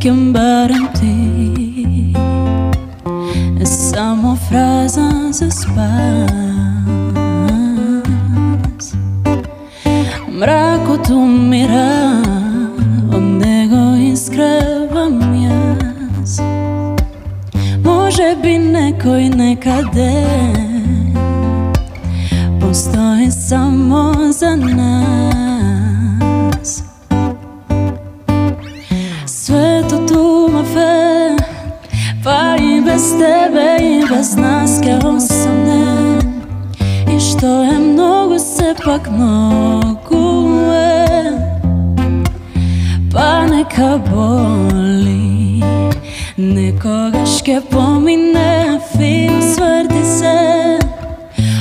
среќен барем ти е само фраза за спас. Мракот умира, од него искревам јас. Може би некој некаде постои само за нас. Светот има фе, па и без тебе и без нас ке осамне. И што е многу, сепак многу е, па нека боли. Некогаш ке помине, филм сврти се.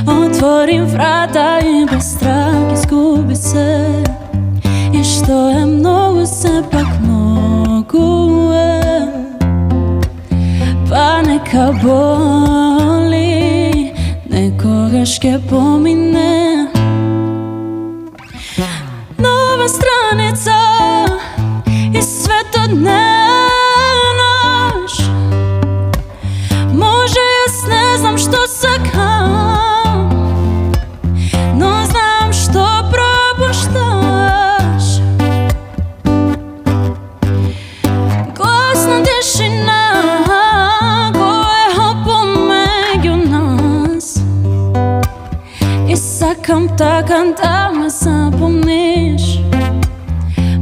Отворим врата и без страх изгуби се. И што е многу, сепак многу е, па нека боли. Некогаш ке помине. Нова страница и светот не е наш. Може јас не знам што сакам, но знам што пропушташ. Гласна тишина која е помеѓу нас. И сакам така да ме запомниш,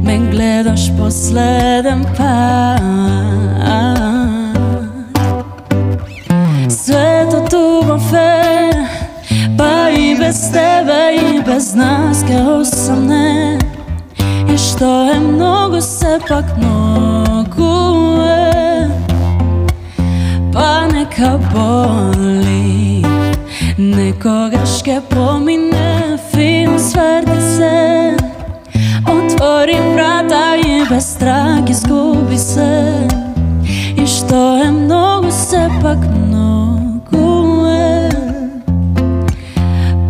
ме гледаш последен пат. Светот убав е, па и без тебе и без нас ке осамне. И што е многу, сепак многу е, па нека боли. Некогаш ке помине, филм сврти се. Отвори врата и без страх изгуби се. И што е многу, сепак многу е,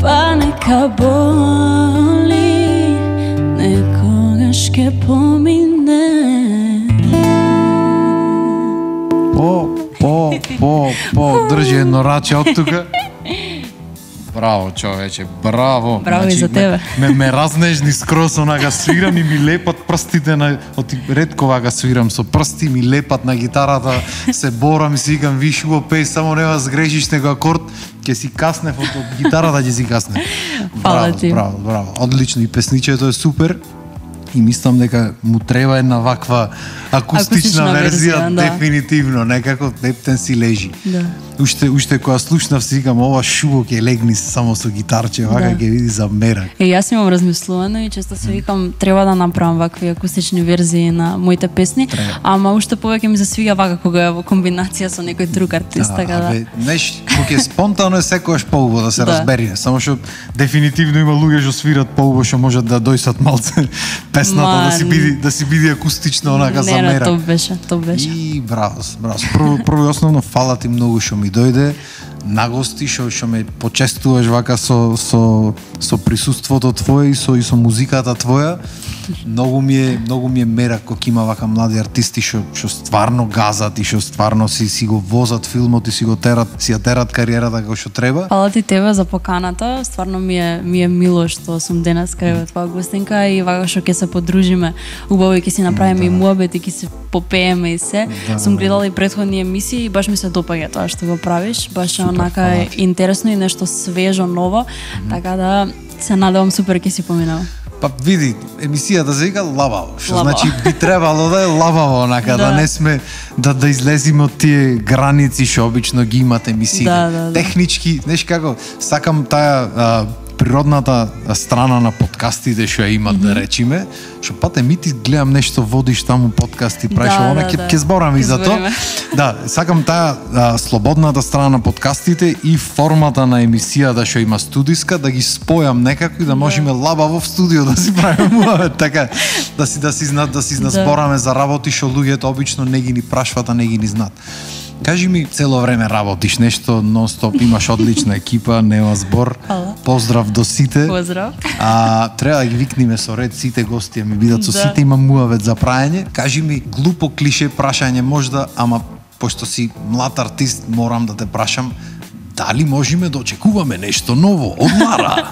па нека боли. Некогаш ке помине. Држи едно раче од тука. Браво, човече, браво. Браво и за тебе. Ме разнежни скрос, онака свирам и ми лепат прстите на... Ретко вака свирам со прсти, ми лепат на гитарата, се борам и си викам, виш убаво пеј, само нема сгрешиш него акорд, ќе си каснев од гитарата, ќе си каснев. Фала ти. Браво. Одлично, и песничето е супер. И мислам дека му треба една ваква акустична верзија, да. дефинитивно, некако Нептен си лежи. Да. Уште кога слушнав си викам, ова шубо ќе легни само со гитарче, вака ќе види за мерак. Јас имам размислувано и често се викам, треба да направам вакви акустични верзии на моите песни, ама уште повеќе ми се свига вака кога е во комбинација со некој друг артист, така да. Знаеш, кога е спонтано е секогаш поубаво да се разбере, само што дефинитивно има луѓе што свират поубаво што можат да дојсат малце песната да си биде акустично онака за мерак. Не, тоа беше. И браво. Прво и основно фала ти многу што ми дојде нагости, што ме почестуваш вака со присуството твое и со музиката твоја. Многу ми е мерак кога има вака млади артисти што стварно газат и што стварно си го возат филмот и си ја терат кариерата како што треба. Фала ти тебе за поканата. Стварно ми е мило што сум денес кај твоја гостинка и вака што ќе се подружиме убаво и ќе си направиме и муабет и ќе се попееме и се. Сум гледала и претходни емисии и баш ми се допаѓа тоа што го правиш. Баш онака интересно и нешто свежо, ново. Така да се надевам супер ќе си поминава. Па види, емисијата се вика лабаво, што значи би требало да е лабаво, онака, да не сме, да излезиме од тие граници што обично ги имат емисиите. Технички, знаеш како, сакам таа природната страна на подкастите што ја имат, да речиме, што пате ми ти гледам нешто водиш таму подкасти, правиш она, ќе збораме и за тоа. Да, сакам таа слободната страна на подкастите и формата на емисијата што има студиска, да ги спојам некако и да можеме лабаво в студио да си правиме, така, да си збораме за работи што луѓето обично не ги ни прашват, а не ги ни знаат. Кажи ми, цело време работиш нешто, нон-стоп, имаш одлична екипа, нема збор. Поздрав до сите. Поздрав. Треба да ги викниме со ред сите гости, ми бидат со сите, има муавет за прајање. Кажи ми, глупо клише прашање можда, ама пошто си млад артист, морам да те прашам, дали можеме да очекуваме нешто ново од Лара?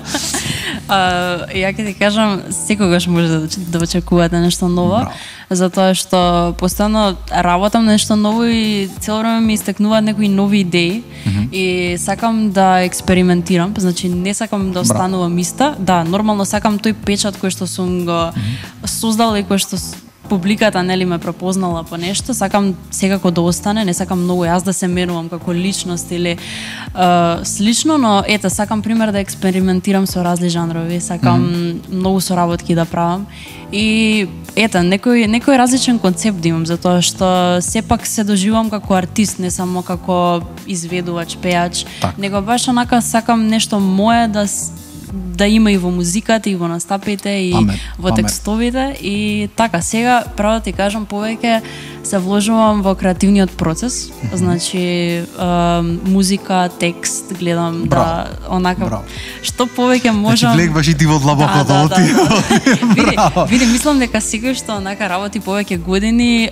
Ја ќе ти кажам, секогаш може да очекувате нешто ново, затоа што постојано работам нешто ново и цело време ми истекнуваат некои нови идеи и сакам да експериментирам, значи не сакам да останувам иста. Да, нормално сакам тој печат кој што сум го создала и кој што публиката нели ме препознала по нешто, сакам секако да остане, не сакам многу јас да се менувам како личност или слично, но ете сакам пример да експериментирам со разни жанрови, сакам многу соработки да правам и ете некој различен концепт да имам, затоа што сепак се доживам како артист, не само како изведувач, пејач, него баш онака сакам нешто мое да има и во музиката, и во настапите, и во текстовите. И така, сега, право да ти кажам, повеќе се вложувам во креативниот процес. Значи, музика, текст, гледам да, онака, што повеќе можам... Значи, влегваш и ти во длабокото. Види, мислам дека секој што онака работи повеќе години,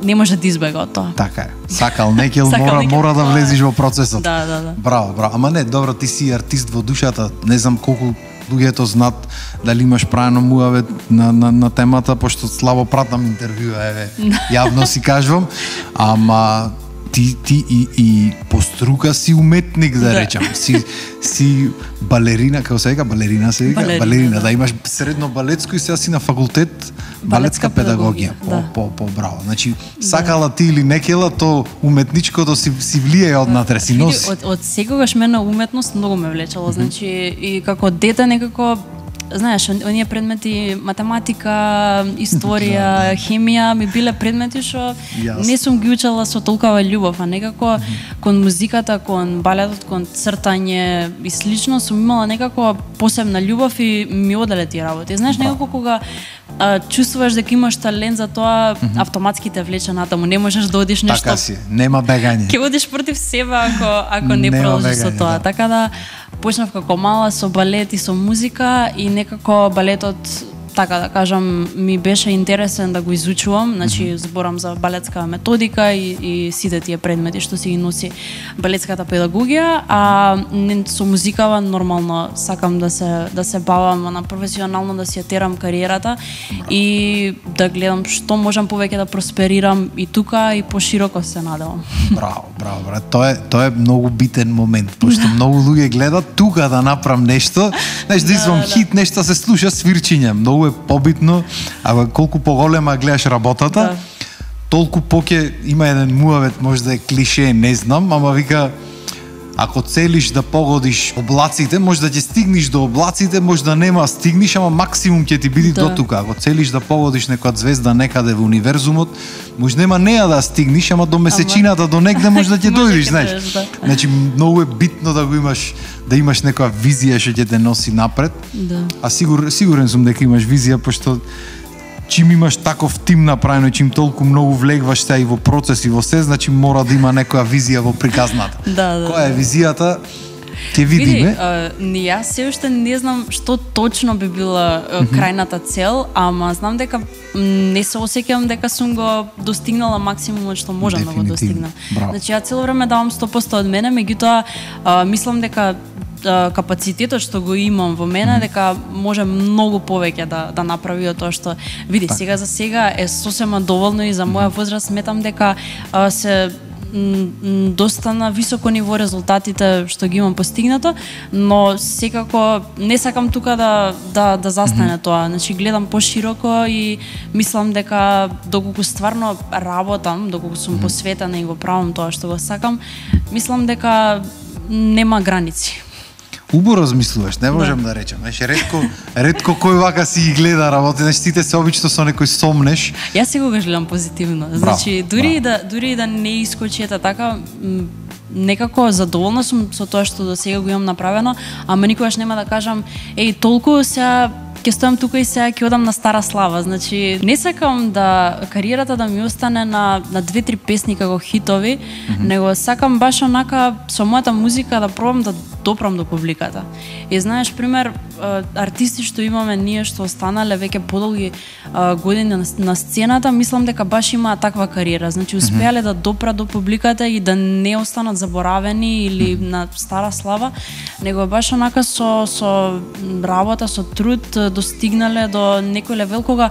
не може да избега од тоа. Така е. Сакал некел, мора да влезиш во процесот. Да. Браво. Ама не, добро, ти си артист во душата. Не знам колку луѓето знаат дали имаш правено муавет на темата, пошто слабо пратам интервјуа, јавно си кажувам, ама ти и по струка си уметник, да речам. Си балерина, како се вика? Балерина се вика? Балерина, да, имаш средно балетско и сега си на факултет балетска педагогија. Браво. Значи, сакала ти или некела, то уметничкото си влие однатре, си носи. Од секогаш мене уметност многу ме влечело, значи, и како дете некако, знаеш, оние предмети математика, историја, хемија ми биле предмети што не сум ги учела со толкова љубов, а некако кон музиката, кон балетот, кон цртање и слично сум имала некако посебна љубов и ми оделе тие работи. Знаеш, некако кога чувствуваш дека имаш талент за тоа, автоматски те влече натаму, не можеш да одиш нешто. Така си, нема бегање. Ќе одиш против себе ако не продолжиш со тоа. Така да почнав како мала со балет и со музика и некако балетот, така да кажам, ми беше интересен да го изучувам, значи зборам за балетска методика и сите тие предмети што си ги носи балетската педагогија, а со музикава нормално сакам да се бавам на професионално, да си ја терам кариерата и да гледам што можам повеќе да просперирам и тука и пошироко се надевам. Браво. Тоа е многу битен момент, пошто многу луѓе гледат тука да направам нешто, знаеш, да извам хит, нешто се слуша свирчиња, многу е побитно, а колку поголема гледаш работата, толку поќе има еден муавет, може да е клише, не знам, ама вика, ако целиш да погодиш облаците, може да ќе стигнеш до облаците, може да нема стигнеш, ама максимум ќе ти биде до тука. Ако целиш да погодиш некоја звезда некаде во универзумот, може нема неа да стигнеш, ама до месечината, до негде може да ќе дојдеш, знаеш. Значи многу е битно да го имаш, да имаш некоја визија што ќе те носи напред. А сигурен сум дека имаш визија, пошто чим имаш таков тим направено, чим толку многу влегваш сега и во процес и во се, значи мора да има некоја визија во приказната. Која е визијата? Ќе видиме. Јас се уште не знам што точно би била крајната цел, ама знам дека не се осеќавам дека сум го достигнала максимумот што можам да го достигнам. Значи ја цело време давам 100% од мене, меѓутоа мислам дека капацитетот што го имам во мене, дека може многу повеќе да направи од тоа што види сега за сега е сосема доволно и за моја возраст сметам дека се доста на високо ниво резултатите што ги имам постигнато, но секако не сакам тука да застане тоа. Значи гледам пошироко и мислам дека доколку стварно работам, доколку сум посветена и го правам тоа што го сакам, мислам дека нема граници. Убаво размислуваш, не можам да речам. Знаеш, ретко кој вака си ги гледа работи, значи сите се обично со некој сомнеш. Јас секогаш гледам позитивно. Значи, дури и да не искочи така, некако задоволна сум со тоа што до сега го имам направено, ама никогаш нема да кажам, толку сега ќе стојам тука и сега ќе одам на стара слава. Значи, не сакам да кариерата да ми остане на 2-3 песни како хитови, него сакам баш онака со мојата музика да пробам да допрам до публиката. И знаеш, пример, артисти што имаме ние што останале веќе подолги години на сцената, мислам дека баш имаат таква кариера. Значи, успеале да допрат до публиката и да не останат заборавени или на стара слава, него баш онака со работа, со труд достигнале до некој левел кога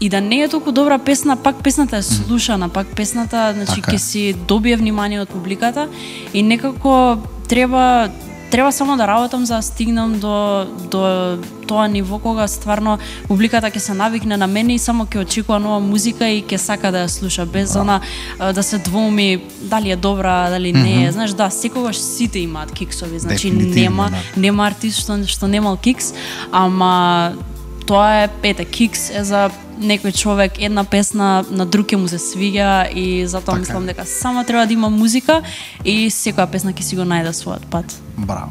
и да не е толку добра песна, пак песната е слушана, пак песната, значи, ќе си добие внимание од публиката и некако треба само да работам за да стигнам до тоа ниво кога стварно публиката ќе се навикне на мене и само ќе очекува нова музика и ќе сака да ја слуша без она да се двоуми дали е добра, дали не е. Знаеш, да, секогаш сите имаат киксови, значи нема артист што немал кикс, ама тоа е кикс е за некој човек, една песна на друг ќе му се свиѓа и затоа мислам дека само треба да има музика и секоја песна ќе си го најде својот пат. Браво.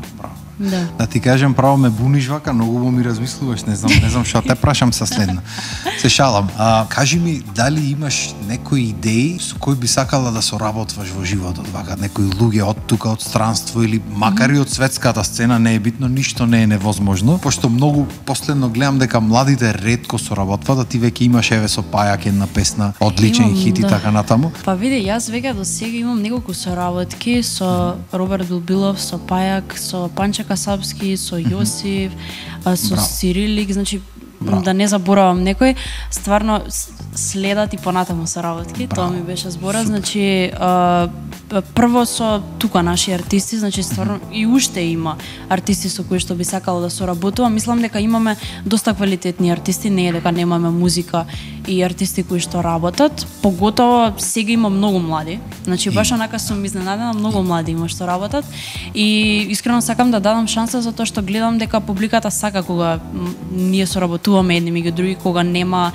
Да. Да ти кажам, право ме буниш вака, многу ми размислуваш, не знам што те прашам со следно. Се шалам. Кажи ми, дали имаш некои идеи со кои би сакала да соработваш во животот, вака некои луѓе од тука, од странство или макар и од светската сцена, не е битно, ништо не е невозможно, пошто многу последно гледам дека младите ретко соработваат, да ти веќе имаш еве со Пајак една песна, одличен хит и така натаму. Па види, јас веќе до сега имам неколку соработки со Роберт Билбилов, со Пајак, со Панче Касапски, со Јосиф, со Сирилик, значи да не заборавам некој, стварно следат и понатаму соработки, тоа ми беше збора, значи прво со тука наши артисти, значи стварно и уште има артисти со кои што би сакала да соработувам. Мислам дека имаме доста квалитетни артисти, не е дека немаме музика и артисти кои што работат, поготово сега има многу млади. Значи баш онака сум изненадена, многу млади има што работат и искрено сакам да дадам шанса затоа што гледам дека публиката сака кога ние соработуваме едни меѓу други, кога нема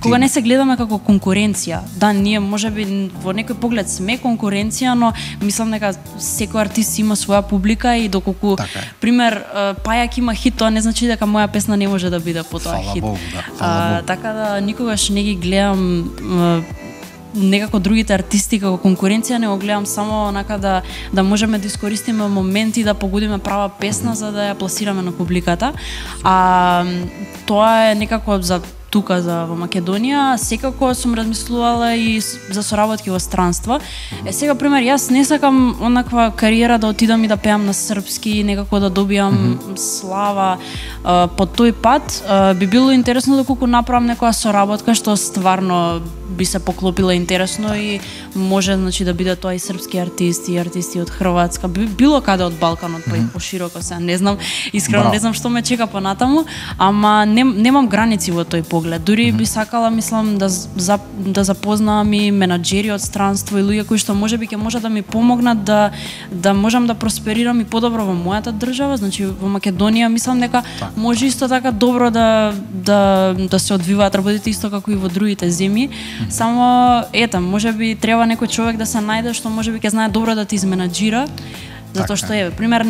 кога не се гледаме како конкуренција. Да, ние можеби во некој поглед сме конкуренција, но мислам дека секој артист има своја публика и доколку пример Пајак има хит, тоа не значи дека моја песна не може да биде по тоа хит. Така да никогаш не ги гледам некако другите артисти како конкуренција, не го гледам само онака да можеме да искористиме моменти да погодиме права песна за да ја пласираме на публиката. Тоа е некако за тука во Македонија, секако сум размислувала и за соработки во странство. Сега пример, јас не сакам онаква кариера да отидам и да пеам на српски, некако да добиам слава по тој пат. Би било интересно доколку направам некоја соработка што стварно би се поклопила интересно и може, значи, да биде тоа и српски артисти, и артисти од Хрватска, било каде од Балканот, па и пошироко се, не знам, искрено не знам што ме чека понатаму, ама немам граници во тој поглед. Дури би сакала, мислам, да запознавам и менаџери од странство и луѓе кои што можеби ќе може да ми помогнат да можам да просперирам и подобро во мојата држава, значи во Македонија мислам дека може исто така добро да се одвиваат работите исто како и во другите земји. Само можеби треба некој човек да се најде што можеби ќе знае добро да ти изменаџира. Затоа што пример,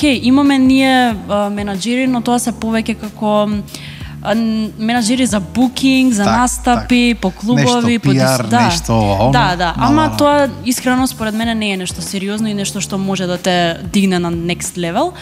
имаме ние менаџери, но тоа се повеќе како менаџери за букинг, за настапи, по клубови, по нешто Да, ама тоа искрено според мене не е нешто сериозно и нешто што може да те дигне на next level.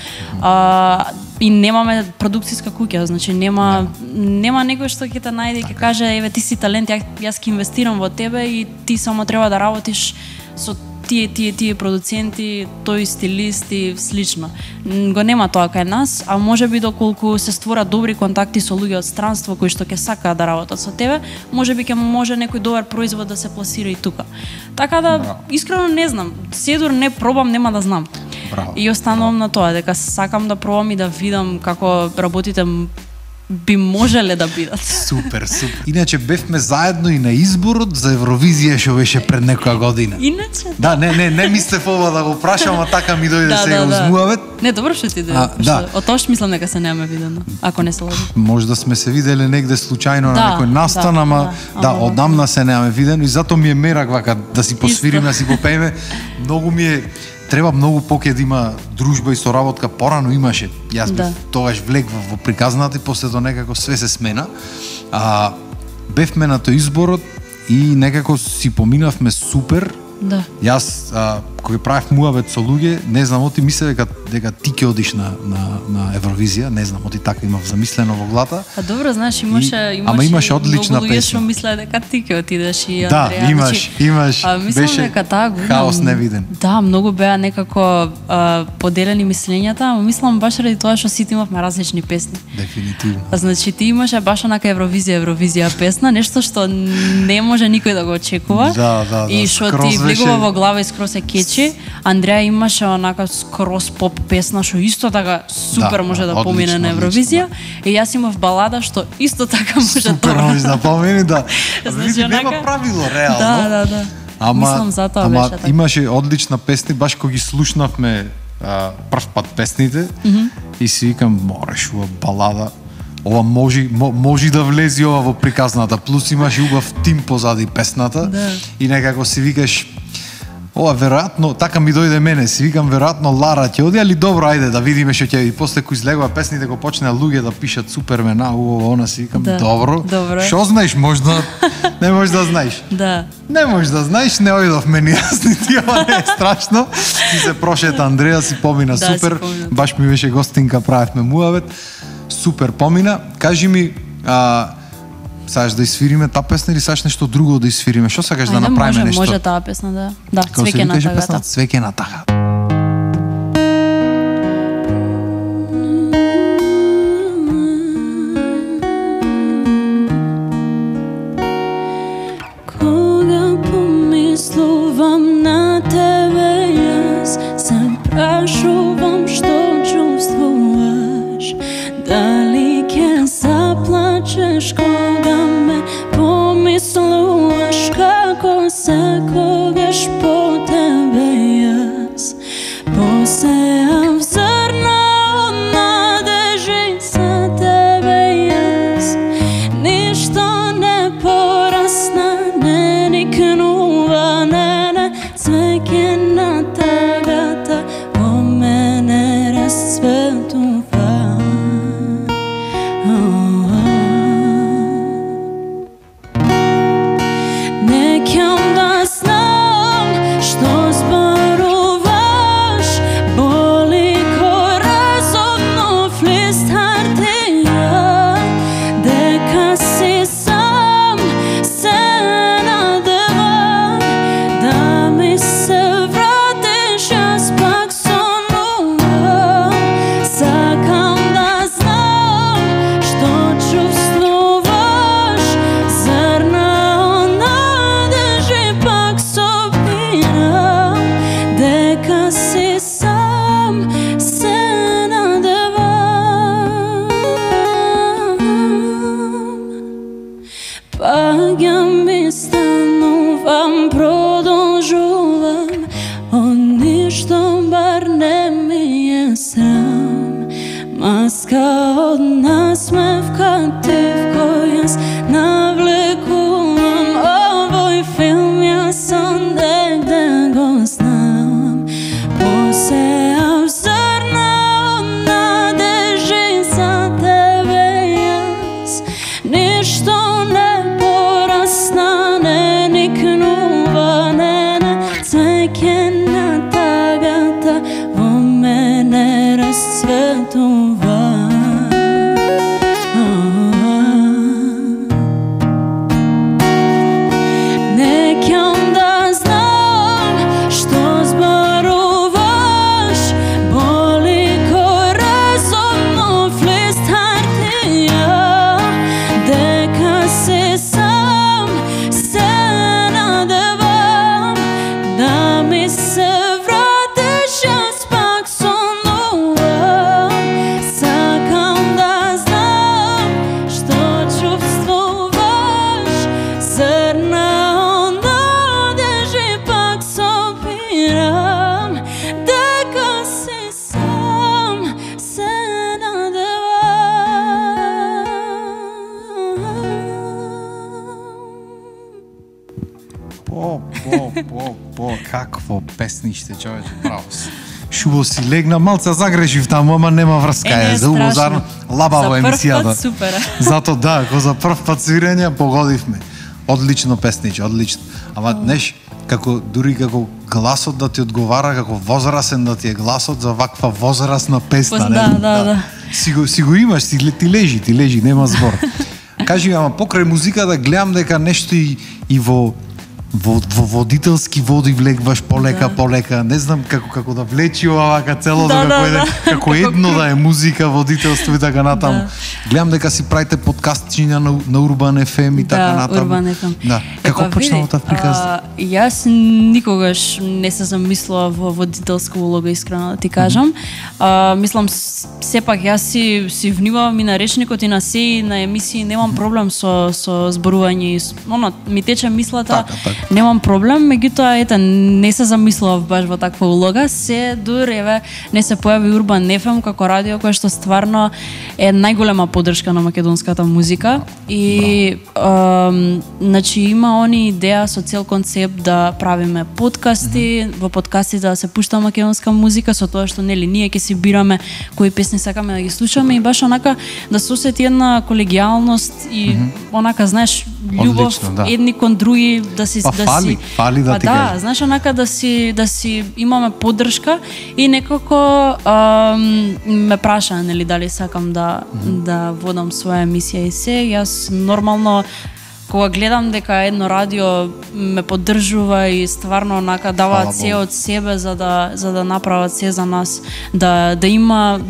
И немаме продукцијска куќа, значи нема некој што ќе те најде и ќе каже еве ти си талент, јас ќе инвестирам во тебе и ти само треба да работиш со тие продуценти, тој стилист и слично. Го нема тоа кај нас, а можеби доколку се створат добри контакти со луѓе од странство кои што ќе сакаат да работат со тебе, можеби ќе може некој добар производ да се пласира и тука. Така да искрено не знам, седур не пробам, нема да знам. И останувам на тоа дека сакам да пробам и да видам како работите би можеле да бидат. Супер. Иначе бевме заедно и на изборот за Евровизија што беше пред некоја година. Иначе? Да, не мислев ова да го прашам, а така ми дојде сега узмуавет. Не, добро што ти дојде. Од тоа што мислам дека се немаме видено, ако не се лажам. Може да сме се виделе негде случајно на некој настан, ама одамна се немаме видено и затоа ми е мерак вака да си посвириме, да си попееме. Многу ми е треба многу поќе да има дружба и соработка, порано имаше. Јас бев тогаш влек во приказната и после тоа некако све се смена. Бевме на тој изборот и некако си поминавме супер. Да. Јас кога правев муабет со луѓе, не знам, оти мисле дека ти ќе одиш на Евровизија, не знам, оти така имав замислено во главата. А добро, знаеш, имаше одлична многу луѓе што песна. мислеа дека ти ќе отидеш и Да, Андреја. имаш. Мислам Беше дека таа година хаос невиден. Да, многу беа некако поделени мислењата, ама мислам баш ради тоа што сите имавме различни песни. Дефинитивно. Значи ти имаше баш онака Евровизија песна, нешто што не може никој да го очекува. Да. И што ти влегува во глава и скроз се кечи. Андреја имаше онака скроз поп песна што исто така супер може да помине на Евровизија. И јас имав балада што исто така може супер може да помине, да. Значи нема правило реално. Да. Мислам затоа беше така. Имаше одлична песни, баш кога ги слушнавме прв пат песните и си викам, мораш ова балада, ова може да влези ова во приказната, плюс имаш убав тим позади песната и некако си викаш, ова веројатно, така ми дојде мене, си викам веројатно Лара ќе оди, али добро, ајде да видиме што ќе. И после кој излегува песните, го почнеа луѓе да пишат супермена, она си викам добро. Што знаеш, можда не можеш да знаеш. Да. Не можеш да знаеш, не ојдовме ни јас ни ти, ова не е страшно. Ти се прошета Андреја, си помина супер. Баш ми беше гостинка, правевме муавет. Супер помина. Кажи ми, сакаш да свириме таа песна или сакаш нешто друго да свириме? Што сакаш да направиме нешто? Може таа песна, да. Да, Цвеќе на тагата. Цвеќе на тага. Кога помислувам на тебе, јас се прашувам што чувствуваш. Дали ќе заплачеш кога ме помислуваш, како секогаш по тебе јас посеав зрна од надежи за тебе јас. Ништо не порасна, не никнува, не цвеќе на тагата во мене расцветува. Паѓам и станувам, продолжувам, од ништо бар не ми е срам. Маска од насмевка ти в кој јас навлекувам, овој филм јас однегде го знам. Посеав зрна од надежи за тебе јас, ништо не никнува, не цвеќе на тагата во мене расцветува. Не ќам да знам што зборуваш, боли кој разумно лист хартија, дека се се вратиш јас пак со нова. Какво песниште, човече, браво си. Шубо си легна, малце загрешив таму, ама нема врска. За убозарно, лабаво емисијата. За прв пат супер. Зато да, ако за прв пат свирење погодивме. Одлично песниче, одлично. Ама днеш, дури како гласот да ти одговара, како возрасен да ти е гласот за ваква возрасна песна, не? Да. Си го имаш, ти лежи, нема збор. Кажи, ама покрај музика да гледам дека нешто и во водителски води влегваш полека, не знам како да влечи овака целото, како едно да е музика, водителство и така натаму. Гледам дека си правите подкастчиња на Урбан FM и така натаму. Урбан FM. Да. Како почнало таа приказна? Јас никогаш не се замислила во водителска улога, искрено да ти кажам. Мислам, сепак јас си внимавам и на речникот и на се, и на емисии, немам проблем со зборување, ми тече мислата. Немам проблем, меѓутоа не се замислував баш во таква улога, дури не се појави Урбан FM како радио кое што стварно е најголема поддршка на македонската музика и значи има они идеја со цел концепт да правиме подкасти, во подкастите да се пушта македонска музика со тоа што нели ние ќе си бираме кои песни сакаме да ги слушаме и баш онака да се осети една колегијалност и онака знаеш љубов едни кон други да си фали да ти кажа. Да, знаеш онака да си имаме поддршка и некако ме праша нели дали сакам да водам своја емисија и се. Јас нормално кога гледам дека едно радио ме поддржува и стварно онака даваат се од себе за да направат се за нас, да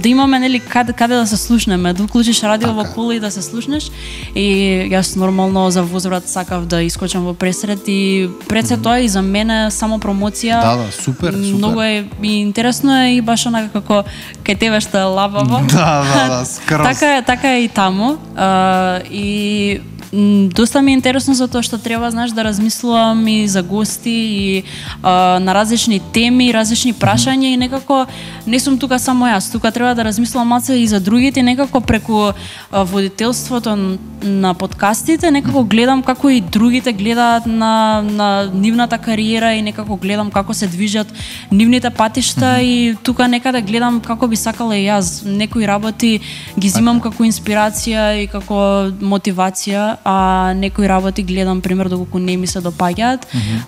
имаме нели каде да се слушнеме, да уклучиш радио во кола и да се слушнеш. И јас нормално за возврат сакав да искочам во пресрет и пред се тоа и за мене само промоција. Да, супер. Многу е и интересно е и баш онака како кај тебе што е лабаво. Да, скроз. Така е и таму. И доста ми е интересно за тоа што треба, знаеш, да размислувам и за гости и на различни теми, различни прашања и некако не сум тука само јас, тука треба да размислувам малце и за другите, некако преку водителството на подкастите, некако гледам како и другите гледаат на нивната кариера и некако гледам како се движат нивните патишта и тука некаде гледам како би сакала и јас. Некои работи ги земам како инспирација и како мотивација, а некои работи гледам пример доколку не ми се допаѓаат,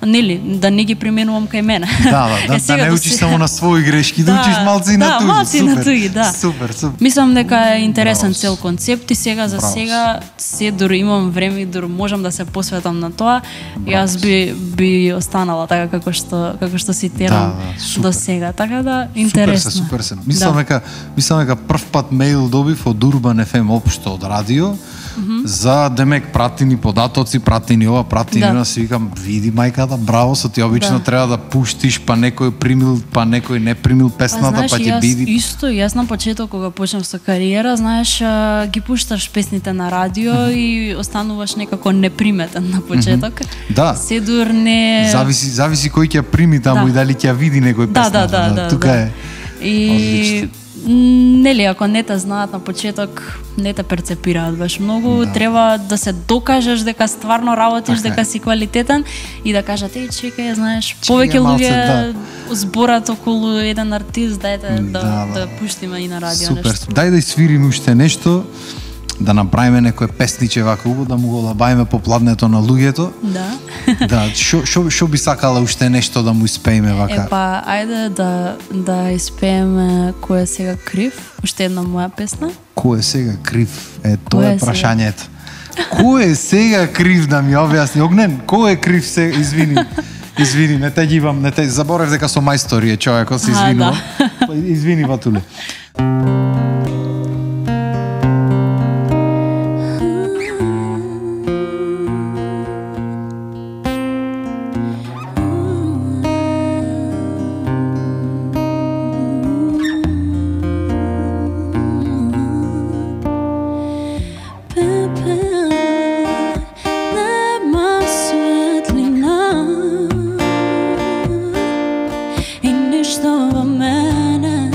нели, да не ги применувам кај мене. Да не учиш само на своји грешки, да учиш малци и на туѓи. Малци и на туѓи, да. Супер. Мислам дека е интересен цел концепт и сега за сега се дури имам време и дури можам да се посветам на тоа. Јас би останала така како што си терам до сега. Така да интересно. Супер. Мислам дека прв пат мејл добив од Урбан FM општо од радио. За демек прати ни податоци, прати ни ова, прати ни она, си викам, види мајката, браво, со ти обично треба да пуштиш, па некој примил, па некој не примил песната, па ќе биди. Исто, јас на почеток кога почнав со кариера, знаеш, ги пушташ песните на радио и остануваш некако неприметен на почеток. Да. Седур не Зависи кој ќе прими таму и дали ќе види некој песната. Да. Тука е. И нели, ако не те знаат на почеток, не те перцепираат баш многу, треба да се докажеш дека стварно работиш, дека си квалитетен и да кажат, чекај, знаеш, повеќе луѓе зборат околу еден артист, дајте да пуштиме и на радио нешто. Супер, дај да извириме уште нешто, да направиме некое песниче вака убаво, да му го лабајме по пладнето на луѓето. Да, шо би сакала уште нешто да му испееме вака? Ајде да испееме Кој е сега крив, уште една моја песна. Кој е сега крив? Тоа е прашањето. Кој е сега крив, да ми објасни? Огнен, кој е крив сега? Извини, не те гибам, заборев дека со мајстори е човекот, се извинувам. Извини, Ватуле. Ништо во мене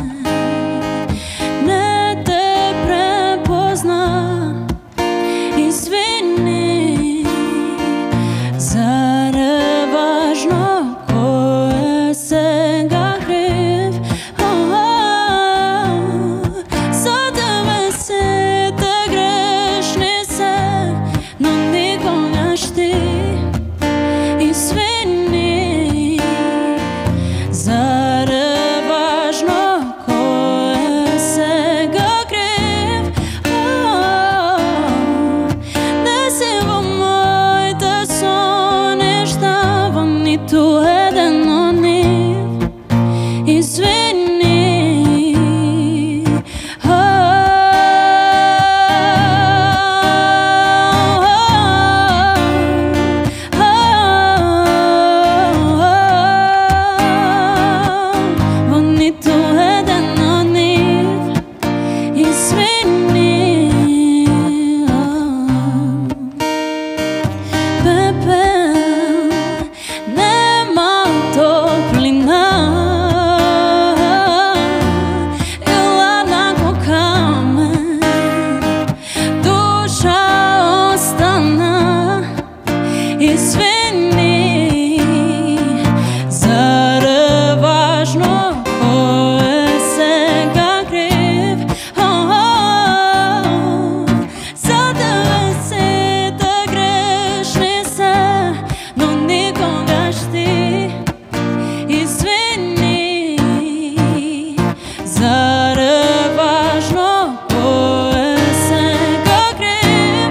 Zare važno ko je сега kriv?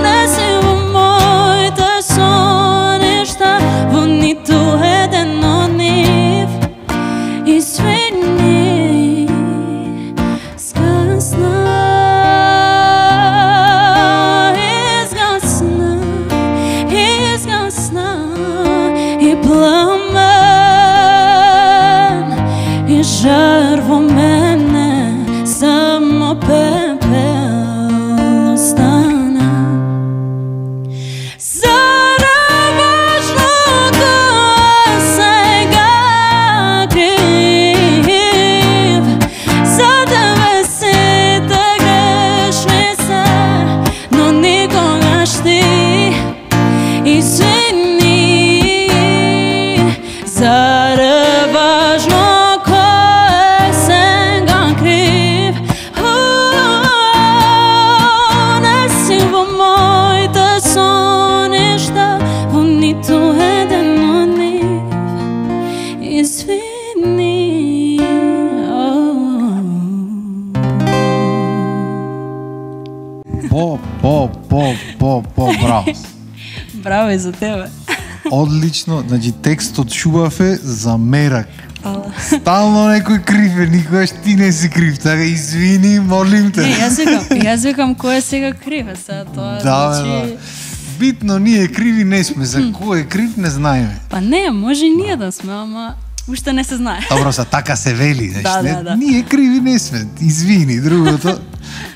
Не си во моите соништа, во ниту еден од нив. Извини, скъсна, и пламен, и жар во мене, само пепел остана. Заре важно ко е сега крив? За тебе сите грешни се, но никогаш ти. Заре важно ко е сега крив? Не си во моите соништа, во ниту еден од нив. Извини. Браво. Браво и за тебе. Одлично, значи текстот шубав е за мерак. Стално некој крив е, никогаш ти не си крив, така извини, молим те. Не, јас викам кој е сега крив, сега тоа значи... Битно ние криви не сме, за кој е крив не знаеме. Па не, може и ние да сме, ама уште не се знае. Добро, са така се вели, значи, да. Ние криви не сме, извини, другото.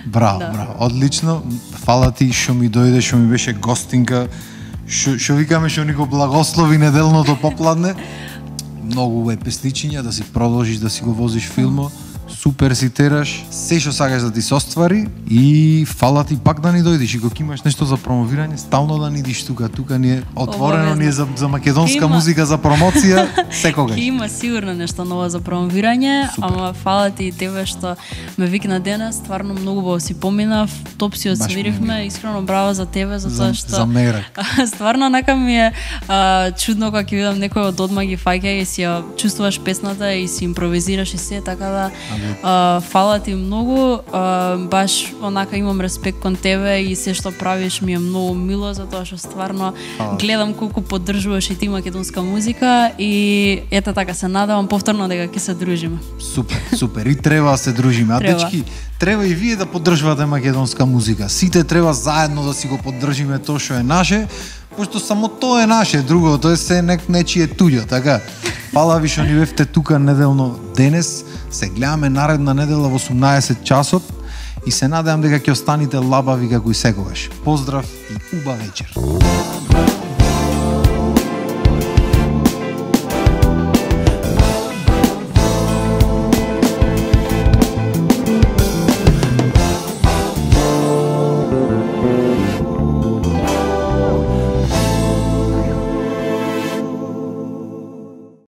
Браво, браво, одлично. Фала ти што ми дојде, што ми беше гостинка. Што викаме, што ни го благослови неделното попладне. Многу убави песничиња, да си продолжиш да си го возиш филмо. Супер си тераш, се што сакаш да ти се оствари и фала ти пак да ни дојдеш и кога имаш нешто за промовирање, стално да ни идиш тука. Тука ни е отворено, ни е за македонска музика, за промоција, секогаш. Има сигурно нешто ново за промовирање, ама фала ти и тебе што ме викна денес, стварно многу убаво си поминав, топ си одсвирихме, искрено браво за тебе, за тоа што... За мерак. Стварно нака ми е чудно кога ќе видам некој од одма ги фаќа и си ја чувствуваш песната и си импровизираш и се, така да фала ти многу, баш онака имам респект кон тебе и се што правиш ми е многу мило, затоа што стварно гледам колку поддржуваш и ти македонска музика и ета така се надевам повторно дека ќе се дружиме. Супер, и треба да се дружиме. А дечки, треба и вие да поддржувате македонска музика. Сите треба заедно да си го поддржиме тоа што е наше, пошто само тоа е наше, другото е се нечие туѓо, така. Фала ви што ни бевте тука неделно денес. Се гледаме наредна недела во 18 часот и се надевам дека ќе останете лабави како и секогаш. Поздрав и убав вечер.